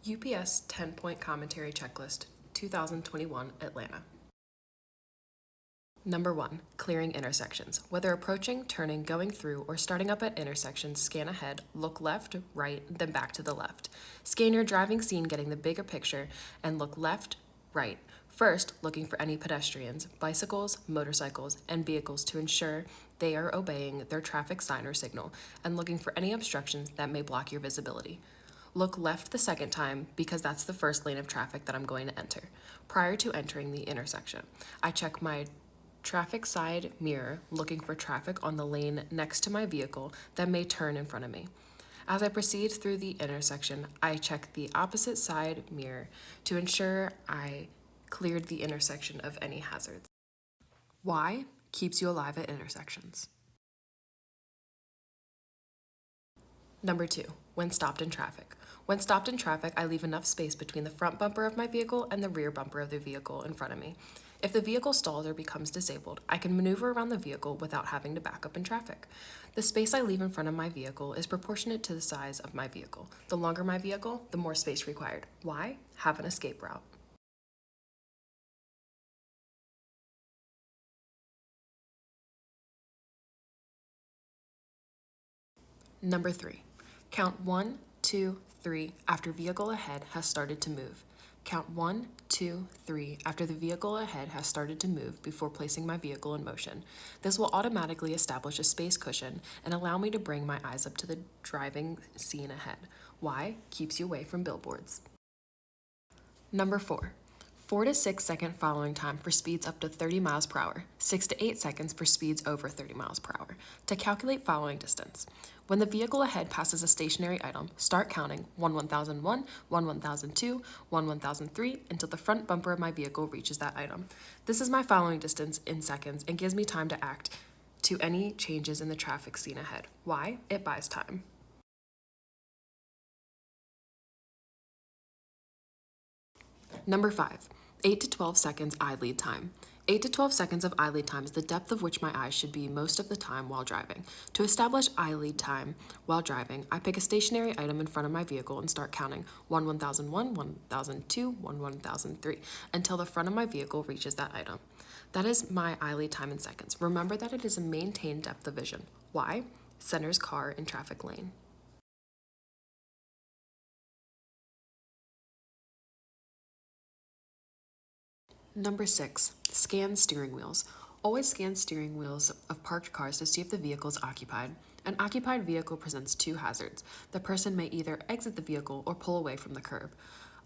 UPS 10-point commentary checklist, 2021, Atlanta. Number 1, clearing intersections. Whether approaching, turning, going through, or starting up at intersections, scan ahead, look left, right, then back to the left. Scan your driving scene getting the bigger picture, and look left, right. First, looking for any pedestrians, bicycles, motorcycles, and vehicles to ensure they are obeying their traffic sign or signal, and looking for any obstructions that may block your visibility. Look left the second time because that's the first lane of traffic that I'm going to enter. Prior to entering the intersection, I check my traffic side mirror looking for traffic on the lane next to my vehicle that may turn in front of me. As I proceed through the intersection, I check the opposite side mirror to ensure I cleared the intersection of any hazards. Why keeps you alive at intersections? Number 2, when stopped in traffic. When stopped in traffic, I leave enough space between the front bumper of my vehicle and the rear bumper of the vehicle in front of me. If the vehicle stalls or becomes disabled, I can maneuver around the vehicle without having to back up in traffic. The space I leave in front of my vehicle is proportionate to the size of my vehicle. The longer my vehicle, the more space required. Why? Have an escape route. Number 3, count 1, 2, 3 after vehicle ahead has started to move. Count 1, 2, 3 after the vehicle ahead has started to move before placing my vehicle in motion. This will automatically establish a space cushion and allow me to bring my eyes up to the driving scene ahead. Why? Keeps you away from billboards. Number 4, 4 to 6 second following time for speeds up to 30 miles per hour, 6 to 8 seconds for speeds over 30 miles per hour. To calculate following distance, when the vehicle ahead passes a stationary item, start counting 1 1001, 1 1002, 1 1003 until the front bumper of my vehicle reaches that item. This is my following distance in seconds and gives me time to act to any changes in the traffic scene ahead. Why? It buys time. Number 5, 8 to 12 seconds eye lead time. 8 to 12 seconds of eye lead time is the depth of which my eyes should be most of the time while driving. To establish eye lead time while driving, I pick a stationary item in front of my vehicle and start counting 1 1001, 1002, 1 1003 until the front of my vehicle reaches that item. That is my eye lead time in seconds. Remember that it is a maintained depth of vision. Why? Centers car in traffic lane. Number 6, scan steering wheels. Always scan steering wheels of parked cars to see if the vehicle is occupied. An occupied vehicle presents 2 hazards. The person may either exit the vehicle or pull away from the curb.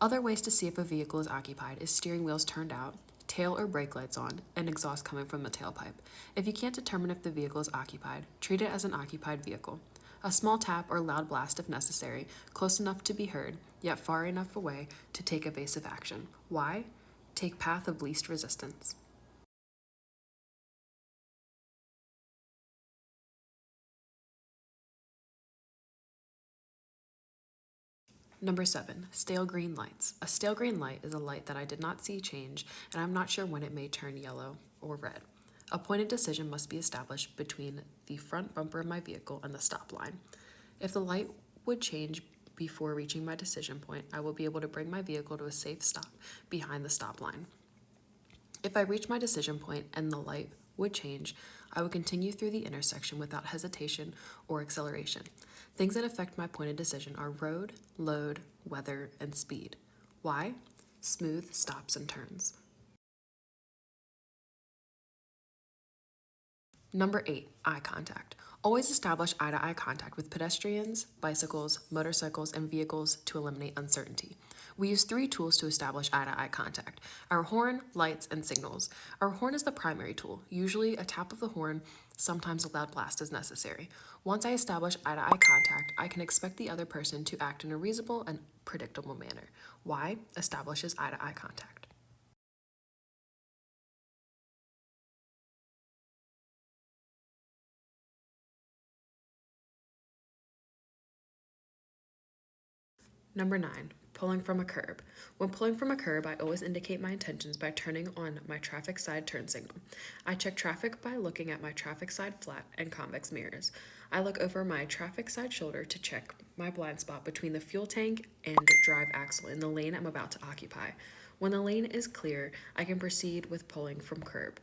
Other ways to see if a vehicle is occupied is steering wheels turned out, tail or brake lights on, and exhaust coming from the tailpipe. If you can't determine if the vehicle is occupied, treat it as an occupied vehicle. A small tap or loud blast if necessary, close enough to be heard, yet far enough away to take evasive action. Why? Take path of least resistance. Number 7, stale green lights. A stale green light is a light that I did not see change, and I'm not sure when it may turn yellow or red. A pointed decision must be established between the front bumper of my vehicle and the stop line. If the light would change before reaching my decision point, I will be able to bring my vehicle to a safe stop behind the stop line. If I reach my decision point and the light would change, I would continue through the intersection without hesitation or acceleration. Things that affect my pointed decision are road, load, weather, and speed. Why? Smooth stops and turns. Number 8, eye contact. Always establish eye-to-eye contact with pedestrians, bicycles, motorcycles, and vehicles to eliminate uncertainty. We use 3 tools to establish eye-to-eye contact: our horn, lights, and signals. Our horn is the primary tool. Usually a tap of the horn, sometimes a loud blast is necessary. Once I establish eye-to-eye contact, I can expect the other person to act in a reasonable and predictable manner. Why? Establishes eye-to-eye contact. Number 9, pulling from a curb. When pulling from a curb, I always indicate my intentions by turning on my traffic side turn signal. I check traffic by looking at my traffic side flat and convex mirrors. I look over my traffic side shoulder to check my blind spot between the fuel tank and drive axle in the lane I'm about to occupy. When the lane is clear, I can proceed with pulling from curb.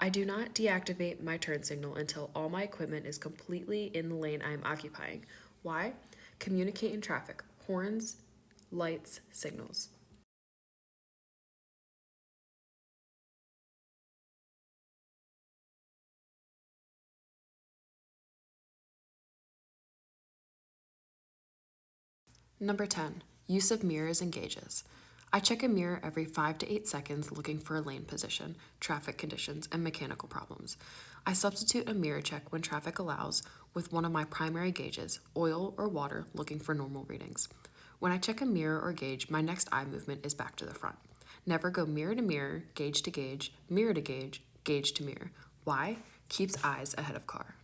I do not deactivate my turn signal until all my equipment is completely in the lane I am occupying. Why? Communicate in traffic, horns, lights, signals. Number 10, use of mirrors and gauges. I check a mirror every 5 to 8 seconds looking for a lane position, traffic conditions, and mechanical problems. I substitute a mirror check when traffic allows with one of my primary gauges, oil or water, looking for normal readings. When I check a mirror or gauge, my next eye movement is back to the front. Never go mirror to mirror, gauge to gauge, mirror to gauge, gauge to mirror. Why? Keeps eyes ahead of car.